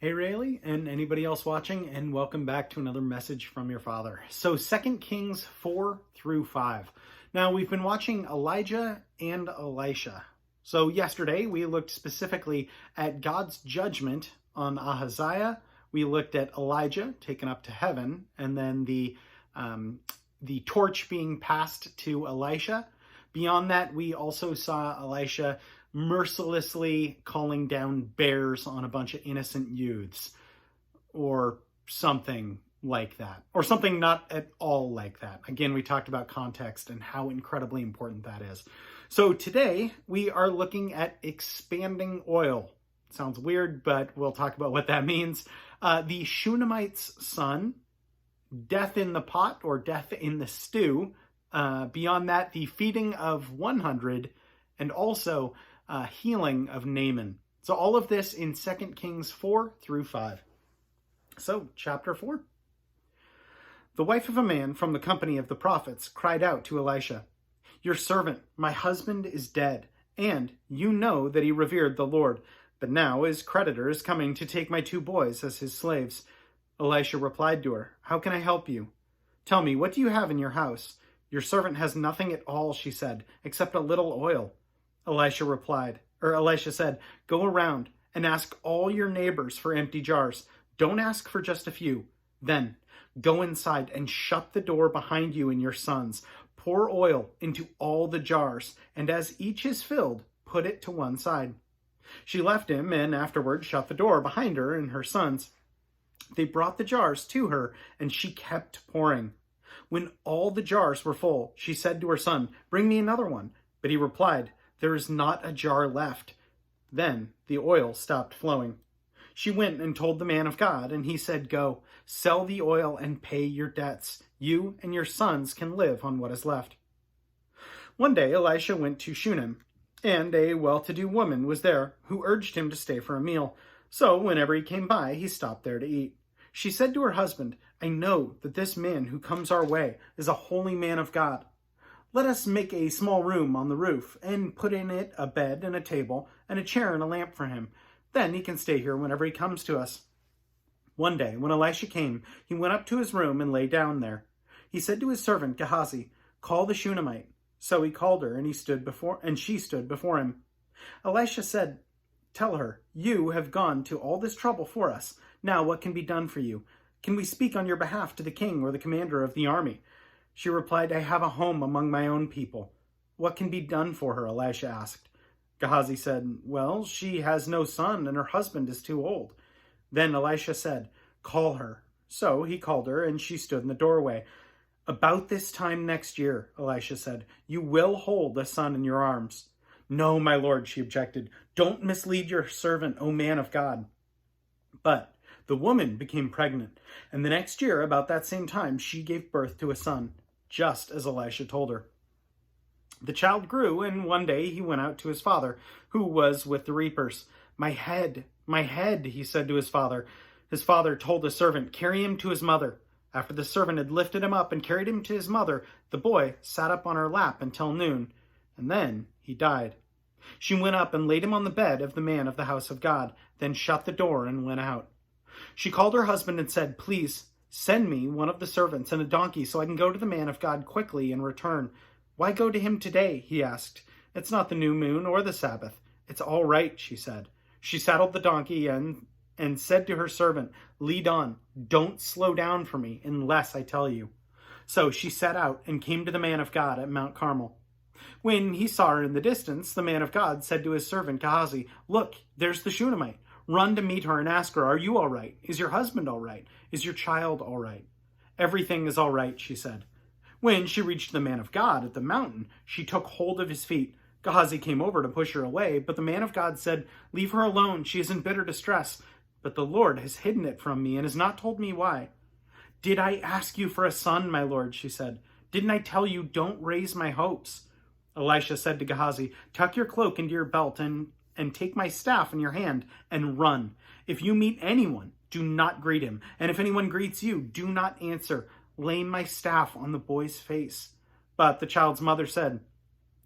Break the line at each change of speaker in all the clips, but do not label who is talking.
Hey Rayleigh and anybody else watching, and welcome back to another message from your father. So 2 Kings 4 through 5. Now we've been watching Elijah and Elisha. So yesterday we looked specifically at God's judgment on Ahaziah. We looked at Elijah taken up to heaven, and then the torch being passed to Elisha. Beyond that, we also saw Elisha mercilessly calling down bears on a bunch of innocent youths, or something like that, or something not at all like that. Again, we talked about context and how incredibly important that is. So today we are looking at expanding oil. Sounds weird, but we'll talk about what that means. The Shunammite's son, death in the pot or death in the stew. Beyond that, the feeding of 100, and also healing of Naaman. So all of this in 2 Kings 4 through 5. So, chapter 4. The wife of a man from the company of the prophets cried out to Elisha, "Your servant, my husband, is dead, and you know that he revered the Lord. But now his creditor is coming to take my 2 boys as his slaves." Elisha replied to her, "How can I help you? Tell me, what do you have in your house?" "Your servant has nothing at all," she said, "except a little oil." Elisha said, "Go around and ask all your neighbors for empty jars. Don't ask for just a few. Then go inside and shut the door behind you and your sons. Pour oil into all the jars, and as each is filled, put it to one side." She left him and afterward shut the door behind her and her sons. They brought the jars to her, and she kept pouring. When all the jars were full, she said to her son, "Bring me another one." But he replied, "There is not a jar left." Then the oil stopped flowing. She went and told the man of God, and he said, "Go, sell the oil and pay your debts. You and your sons can live on what is left." One day Elisha went to Shunem, and a well-to-do woman was there who urged him to stay for a meal. So whenever he came by, he stopped there to eat. She said to her husband, "I know that this man who comes our way is a holy man of God. Let us make a small room on the roof and put in it a bed and a table and a chair and a lamp for him. Then he can stay here whenever he comes to us." One day, when Elisha came, he went up to his room and lay down there. He said to his servant Gehazi, "Call the Shunammite." So he called her, and she stood before him. Elisha said, "Tell her, you have gone to all this trouble for us. Now what can be done for you? Can we speak on your behalf to the king or the commander of the army?" She replied, "I have a home among my own people." "What can be done for her?" Elisha asked. Gehazi said, "Well, she has no son, and her husband is too old." Then Elisha said, "Call her." So he called her, and she stood in the doorway. "About this time next year," Elisha said, "you will hold a son in your arms." "No, my lord," she objected. "Don't mislead your servant, O man of God." But the woman became pregnant, and the next year, about that same time, she gave birth to a son, just as Elisha told her. The child grew, and one day he went out to his father, who was with the reapers. My head, he said to his father. His father told the servant, "Carry him to his mother." After the servant had lifted him up and carried him to his mother, the boy sat up on her lap until noon, and then he died. She went up and laid him on the bed of the man of the house of God, then shut the door and went out. She called her husband and said, "Please, send me one of the servants and a donkey so I can go to the man of God quickly and return." "Why go to him today?" he asked. "It's not the new moon or the Sabbath." "It's all right," she said. She saddled the donkey and said to her servant, "Lead on. Don't slow down for me unless I tell you." So she set out and came to the man of God at Mount Carmel. When he saw her in the distance, the man of God said to his servant Gehazi, "Look, there's the Shunammite. Run to meet her and ask her, 'Are you all right? Is your husband all right? Is your child all right?'" "Everything is all right," she said. When she reached the man of God at the mountain, she took hold of his feet. Gehazi came over to push her away, but the man of God said, "Leave her alone. She is in bitter distress. But the Lord has hidden it from me and has not told me why." "Did I ask you for a son, my lord?" she said. "Didn't I tell you, don't raise my hopes?" Elisha said to Gehazi, "Tuck your cloak into your belt and take my staff in your hand and run. If you meet anyone, do not greet him. And if anyone greets you, do not answer. Lay my staff on the boy's face." But the child's mother said,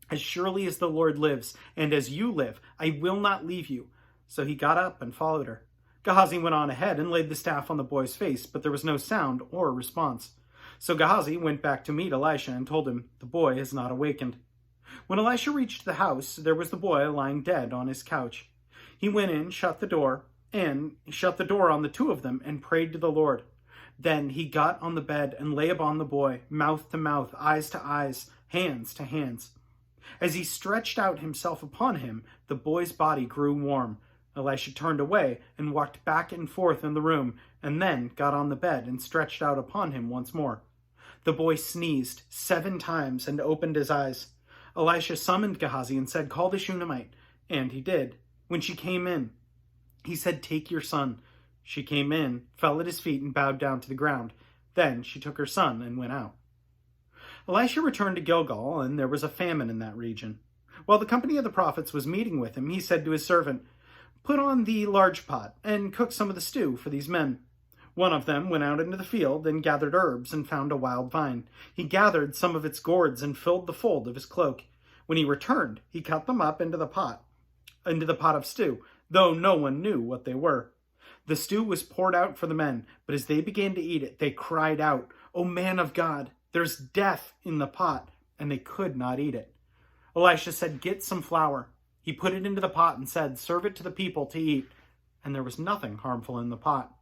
"As surely as the Lord lives, and as you live, I will not leave you." So he got up and followed her. Gehazi went on ahead and laid the staff on the boy's face, but there was no sound or response. So Gehazi went back to meet Elisha and told him, "The boy has not awakened." When Elisha reached the house, there was the boy lying dead on his couch. He went in, shut the door on the two of them, and prayed to the Lord. Then he got on the bed and lay upon the boy, mouth to mouth, eyes to eyes, hands to hands. As he stretched out himself upon him, the boy's body grew warm. Elisha turned away and walked back and forth in the room, and then got on the bed and stretched out upon him once more. The boy sneezed 7 times and opened his eyes. Elisha summoned Gehazi and said, "Call the Shunammite." And he did. When she came in, he said, "Take your son." She came in, fell at his feet, and bowed down to the ground. Then she took her son and went out. Elisha returned to Gilgal, and there was a famine in that region. While the company of the prophets was meeting with him, he said to his servant, "Put on the large pot, and cook some of the stew for these men." One of them went out into the field and gathered herbs and found a wild vine. He gathered some of its gourds and filled the fold of his cloak. When he returned, he cut them up into the pot of stew, though no one knew what they were. The stew was poured out for the men, but as they began to eat it, they cried out, "O man of God, there's death in the pot," and they could not eat it. Elisha said, "Get some flour." He put it into the pot and said, "Serve it to the people to eat," and there was nothing harmful in the pot.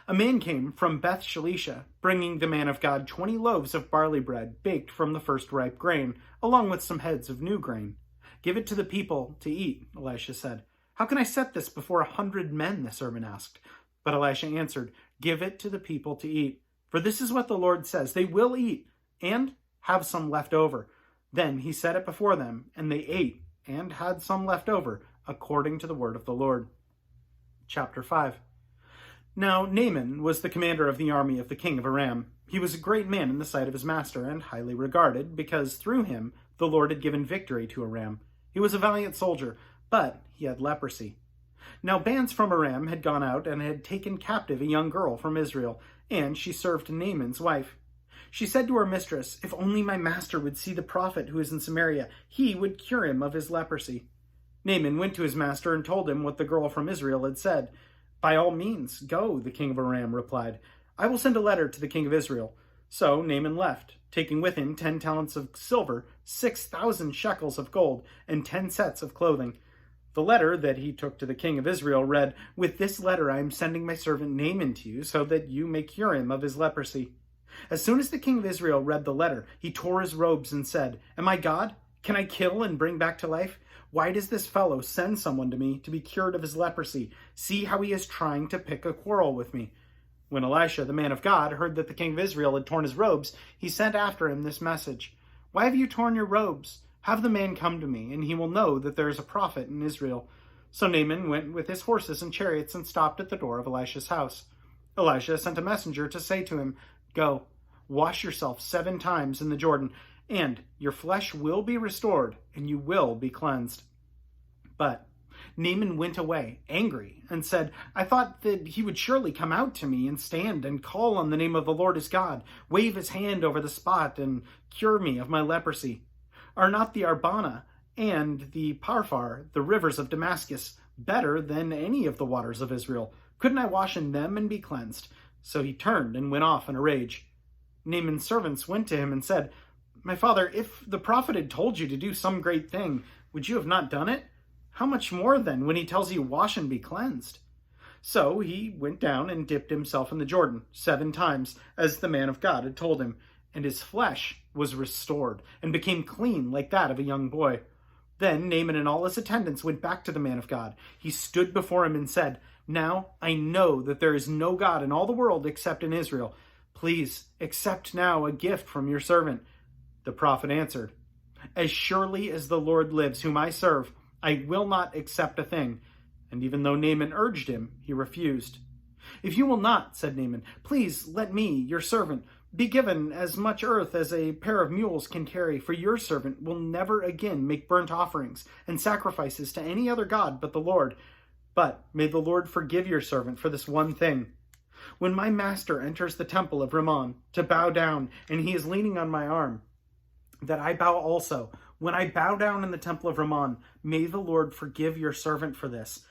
A man came from Beth Shalisha, bringing the man of God 20 loaves of barley bread baked from the first ripe grain, along with some heads of new grain. "Give it to the people to eat," Elisha said. "How can I set this before 100 men?" the servant asked. But Elisha answered, "Give it to the people to eat. For this is what the Lord says, they will eat and have some left over." Then he set it before them, and they ate and had some left over, according to the word of the Lord. Chapter 5. Now Naaman was the commander of the army of the king of Aram. He was a great man in the sight of his master, and highly regarded, because through him the Lord had given victory to Aram. He was a valiant soldier, but he had leprosy. Now bands from Aram had gone out and had taken captive a young girl from Israel, and she served Naaman's wife. She said to her mistress, "If only my master would see the prophet who is in Samaria, he would cure him of his leprosy." Naaman went to his master and told him what the girl from Israel had said. "By all means, go," the king of Aram replied. "I will send a letter to the king of Israel." So Naaman left, taking with him 10 talents of silver, 6,000 shekels of gold, and 10 sets of clothing. The letter that he took to the king of Israel read, "With this letter I am sending my servant Naaman to you, so that you may cure him of his leprosy." As soon as the king of Israel read the letter, he tore his robes and said, "Am I God? Can I kill and bring back to life? Why does this fellow send someone to me to be cured of his leprosy? See how he is trying to pick a quarrel with me." When Elisha, the man of God, heard that the king of Israel had torn his robes, he sent after him this message: "Why have you torn your robes? Have the man come to me, and he will know that there is a prophet in Israel." So Naaman went with his horses and chariots and stopped at the door of Elisha's house. Elisha sent a messenger to say to him, "Go, wash yourself 7 times in the Jordan, and your flesh will be restored, and you will be cleansed." But Naaman went away, angry, and said, "I thought that he would surely come out to me and stand and call on the name of the Lord his God, wave his hand over the spot, and cure me of my leprosy. Are not the Arbana and the Parfar, the rivers of Damascus, better than any of the waters of Israel? Couldn't I wash in them and be cleansed?" So he turned and went off in a rage. Naaman's servants went to him and said, "My father, if the prophet had told you to do some great thing, would you have not done it? How much more then when he tells you, 'Wash and be cleansed'?" So he went down and dipped himself in the Jordan 7 times, as the man of God had told him, and his flesh was restored and became clean like that of a young boy. Then Naaman and all his attendants went back to the man of God. He stood before him and said, "Now I know that there is no God in all the world except in Israel. Please accept now a gift from your servant." The prophet answered, "As surely as the Lord lives, whom I serve, I will not accept a thing." And even though Naaman urged him, he refused. "If you will not," said Naaman, "please let me, your servant, be given as much earth as a pair of mules can carry, for your servant will never again make burnt offerings and sacrifices to any other god but the Lord. But may the Lord forgive your servant for this one thing. When my master enters the temple of Rimmon to bow down, and he is leaning on my arm, that I bow also. When I bow down in the temple of Rimmon, may the Lord forgive your servant for this."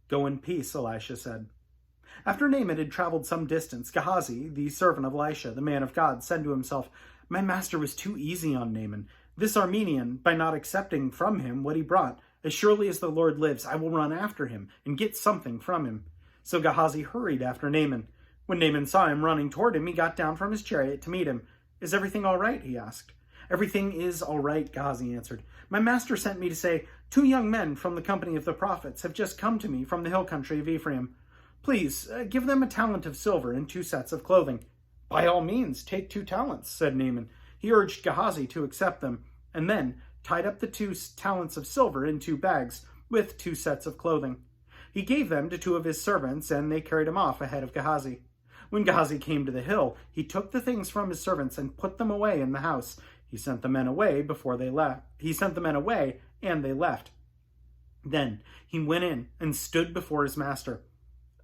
"Go in peace," Elisha said. After Naaman had traveled some distance, Gehazi, the servant of Elisha, the man of God, said to himself, "My master was too easy on Naaman, this Aramean, by not accepting from him what he brought. As surely as the Lord lives, I will run after him and get something from him." So Gehazi hurried after Naaman. When Naaman saw him running toward him, he got down from his chariot to meet him. "Is everything all right?" he asked. "Everything is all right," Gehazi answered. "My master sent me to say, 2 young men from the company of the prophets have just come to me from the hill country of Ephraim. Please, give them a talent of silver and 2 sets of clothing." "By all means, take 2 talents, said Naaman. He urged Gehazi to accept them, and then tied up the 2 talents of silver in 2 bags with 2 sets of clothing. He gave them to 2 of his servants, and they carried him off ahead of Gehazi. When Gehazi came to the hill, he took the things from his servants and put them away in the house. He sent the men away and they left. Then he went in and stood before his master.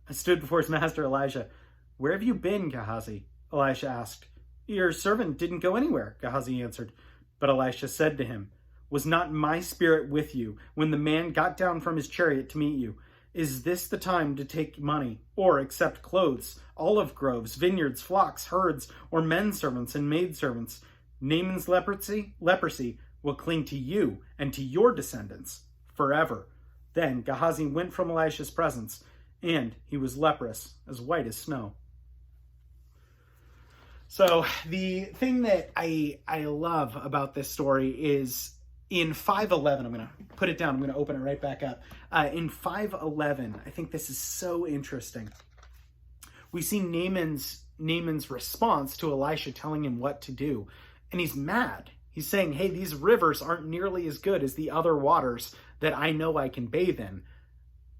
Elisha. "Where have you been, Gehazi?" Elisha asked. "Your servant didn't go anywhere," Gehazi answered. But Elisha said to him, "Was not my spirit with you when the man got down from his chariot to meet you? Is this the time to take money, or accept clothes, olive groves, vineyards, flocks, herds, or men servants and maid servants? Naaman's leprosy will cling to you and to your descendants forever." Then Gehazi went from Elisha's presence, and he was leprous, as white as snow. So the thing that I love about this story is in 5:11, I'm going to put it down, I'm going to open it right back up. In 5:11, I think this is so interesting. We see Naaman's response to Elisha telling him what to do, and he's mad. He's saying, "Hey, these rivers aren't nearly as good as the other waters that I know I can bathe in."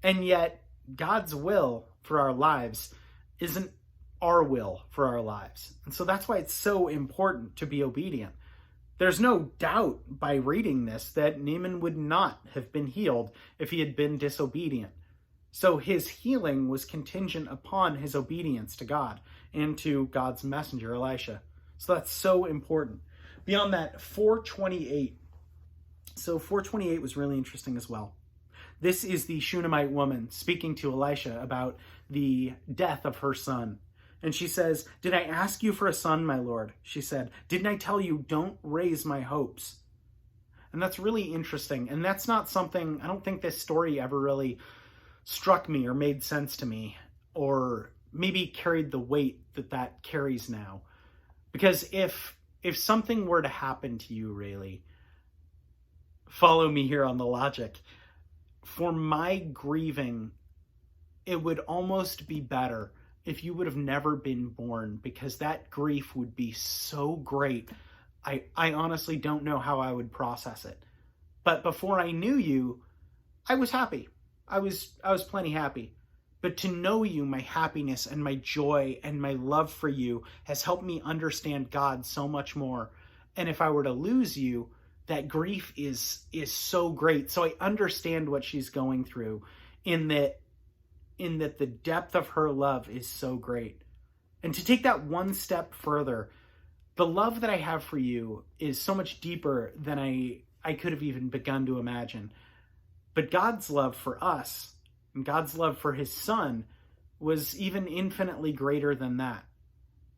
And yet, God's will for our lives isn't our will for our lives. And so that's why it's so important to be obedient. There's no doubt by reading this that Naaman would not have been healed if he had been disobedient. So his healing was contingent upon his obedience to God and to God's messenger, Elisha. So that's so important. Beyond that, 428. So 428 was really interesting as well. This is the Shunammite woman speaking to Elisha about the death of her son. And she says, "Did I ask you for a son, my lord?" She said, "Didn't I tell you, don't raise my hopes?" And that's really interesting. And that's not something, I don't think this story ever really struck me or made sense to me, or maybe carried the weight that carries now. Because if something were to happen to you, really, follow me here on the logic, for my grieving, it would almost be better if you would have never been born, because that grief would be so great. I honestly don't know how I would process it. But before I knew you, I was happy. I was plenty happy. But to know you, my happiness and my joy and my love for you has helped me understand God so much more. And if I were to lose you, that grief is so great. So I understand what she's going through in that the depth of her love is so great. And to take that one step further, the love that I have for you is so much deeper than I could have even begun to imagine. But God's love for us and God's love for his son was even infinitely greater than that.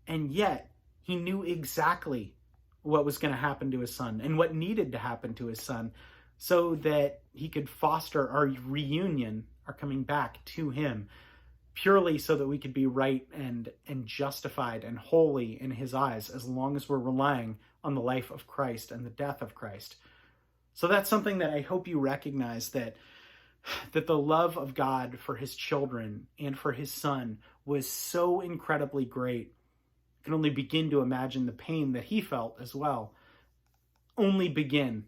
And yet he knew exactly what was going to happen to his son and what needed to happen to his son so that he could foster our reunion, our coming back to him, purely so that we could be right and justified and holy in his eyes, as long as we're relying on the life of Christ and the death of Christ. So that's something that I hope you recognize, that the love of God for his children and for his son was so incredibly great. I can only begin to imagine the pain that he felt as well. Only begin.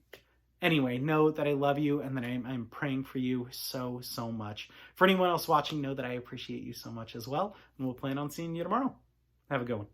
Anyway, know that I love you and that I'm praying for you so, so much. For anyone else watching, know that I appreciate you so much as well. And we'll plan on seeing you tomorrow. Have a good one.